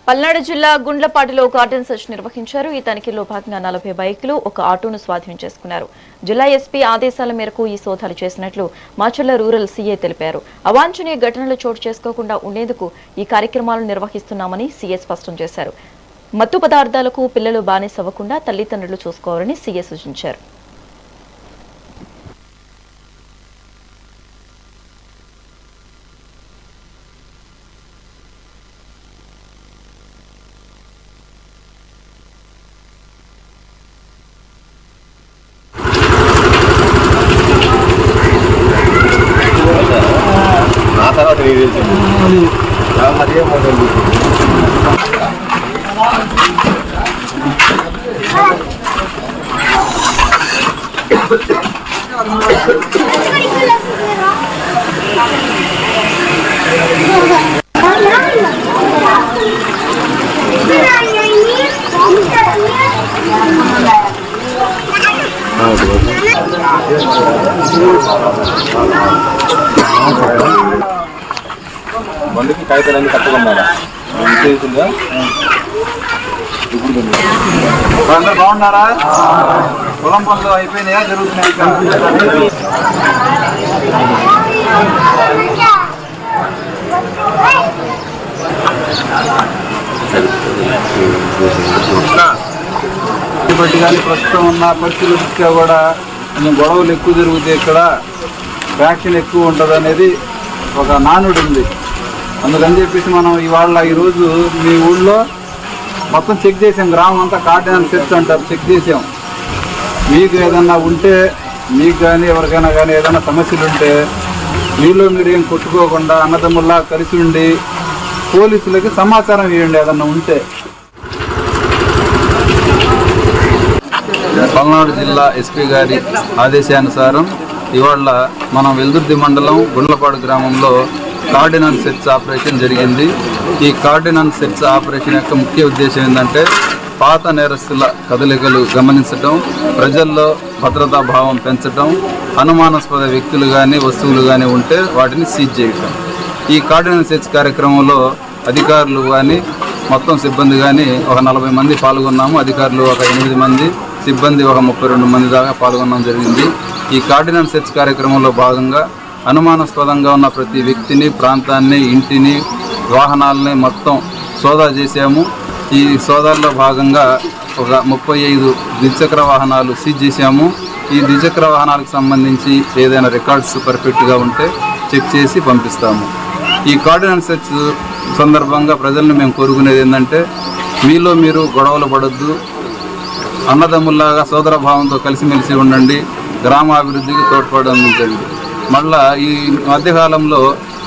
పల్నాడు జిల్లా గుండ్లపాటిలో garden search నిర్వహించారు. ఈ తనిఖీలో భాగంగా 40 బైకులు, ఒక ఆటోను స్వాధీనం చేసుకున్నారు. జిల్లా ఎస్పీ ఆదేశాల మేరకు ఈ సోదాలు చేసినట్లు మాచర్ల రూరల్ సీఏ తెలిపారు. అవాంఛనీయ ఘటనలు చోటు చేసుకోకుండా ఉండేందుకు ఈ కార్యక్రమాలను నిర్వహిస్తున్నామని సీఏ స్పష్టం చేశారు. మత్తు పదార్థాలకు పిల్లలు బానిసవ్వకుండా తల్లిదండ్రులు చూసుకోవాలని సీఏ సూచించారు. బండికి కాగితాలన్నీ కట్టుకున్నారా? అందరూ బాగున్నారా? పొలం పనులు అయిపోయినాయా? జరుగుతున్నాయి. బట్టి కానీ ప్రస్తుతం ఉన్న పరిస్థితుల దృష్ట్యా కూడా కొంచెం గొడవలు ఎక్కువ జరుగుతాయి. ఇక్కడ వ్యాక్సిన్ ఎక్కువ ఉంటుంది అనేది ఒక నానుడు ఉంది. అందుకని చెప్పేసి మనం ఈరోజు మీ ఊళ్ళో మొత్తం చెక్ చేసాం. గ్రామం అంతా కార్డినల్ సెర్చ్ అంటారు, చెక్ చేసాం. మీకు ఏదన్నా ఉంటే, మీకు కానీ ఎవరికైనా కానీ ఏదైనా సమస్యలు ఉంటే మీలో మీరు ఏం కొట్టుకోకుండా అన్నదమ్ముల్లా కలిసి ఉండి పోలీసులకి సమాచారం ఇవ్వండి ఏదన్నా ఉంటే. పల్నాడు జిల్లా ఎస్పీ గారి ఆదేశానుసారం ఇవాళ మనం వెల్దుర్తి మండలం గుండ్లపాడు గ్రామంలో కార్డినల్ సెర్చ్ ఆపరేషన్ జరిగింది. ఈ కార్డినల్ సెర్చ్ ఆపరేషన్ యొక్క ముఖ్య ఉద్దేశం ఏంటంటే పాత నేరస్తుల కదలికలు గమనించడం, ప్రజల్లో భద్రతా భావం పెంచడం, అనుమానాస్పద వ్యక్తులు కానీ వస్తువులు కానీ ఉంటే వాటిని సీజ్ చేయటం. ఈ కార్డినల్ సెర్చ్ కార్యక్రమంలో అధికారులు కానీ మొత్తం సిబ్బంది కానీ ఒక 40 మంది పాల్గొన్నాము. అధికారులు ఒక 8 మంది, సిబ్బంది ఒక 32 మంది దాకా పాల్గొనడం జరిగింది. ఈ కార్డినల్ సెర్చ్ కార్యక్రమంలో భాగంగా అనుమానాస్పదంగా ఉన్న ప్రతి వ్యక్తిని, ప్రాంతాన్ని, ఇంటిని, వాహనాలని మొత్తం సోదా చేశాము. ఈ సోదాల్లో భాగంగా ఒక 35 ద్విచక్ర వాహనాలు సీజ్ చేశాము. ఈ ద్విచక్ర వాహనాలకు సంబంధించి ఏదైనా రికార్డ్స్ పర్ఫెక్ట్గా ఉంటే చెక్ చేసి పంపిస్తాము. ఈ కార్డినల్ సెర్చ్ సందర్భంగా ప్రజలను మేము కోరుకునేది ఏంటంటే మీలో మీరు గొడవలు పడొద్దు, అన్నదమ్ముల్లాగా సోదర భావంతో కలిసిమెలిసి ఉండండి, గ్రామాభివృద్ధికి తోడ్పాటు అందించండి. మళ్ళా ఈ మధ్యకాలంలో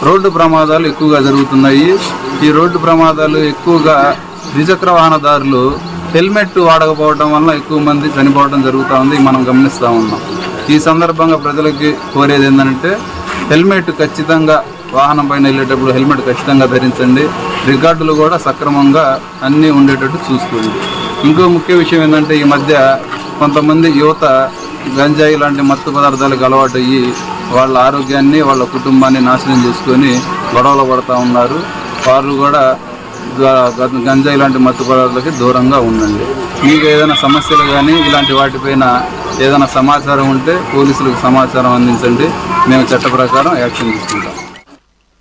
రోడ్డు ప్రమాదాలు ఎక్కువగా జరుగుతున్నాయి. ఈ రోడ్డు ప్రమాదాలు ఎక్కువగా ద్విచక్ర వాహనదారులు హెల్మెట్ వాడకపోవడం వల్ల ఎక్కువ మంది చనిపోవడం జరుగుతూ ఉంది, మనం గమనిస్తూ ఉన్నాం. ఈ సందర్భంగా ప్రజలకి కోరేది ఏంటంటే హెల్మెట్ ఖచ్చితంగా వాహనం పైన వెళ్ళేటప్పుడు హెల్మెట్ ఖచ్చితంగా ధరించండి. రికార్డులు కూడా సక్రమంగా అన్నీ ఉండేటట్టు చూసుకోండి. ఇంకో ముఖ్య విషయం ఏంటంటే ఈ మధ్య కొంతమంది యువత గంజాయి లాంటి మత్తు పదార్థాలకు అలవాటు అయ్యి వాళ్ళ ఆరోగ్యాన్ని, వాళ్ళ కుటుంబాన్ని నాశనం చేసుకొని గొడవలు పడుతూ ఉన్నారు. వారు కూడా గంజాయి లాంటి మత్తు పదార్థాలకి దూరంగా ఉండండి. మీకు ఏదైనా సమస్యలు కానీ ఇలాంటి వాటిపైన ఏదైనా సమాచారం ఉంటే పోలీసులకు సమాచారం అందించండి. మేము చట్ట ప్రకారం యాక్షన్ తీసుకుంటాం.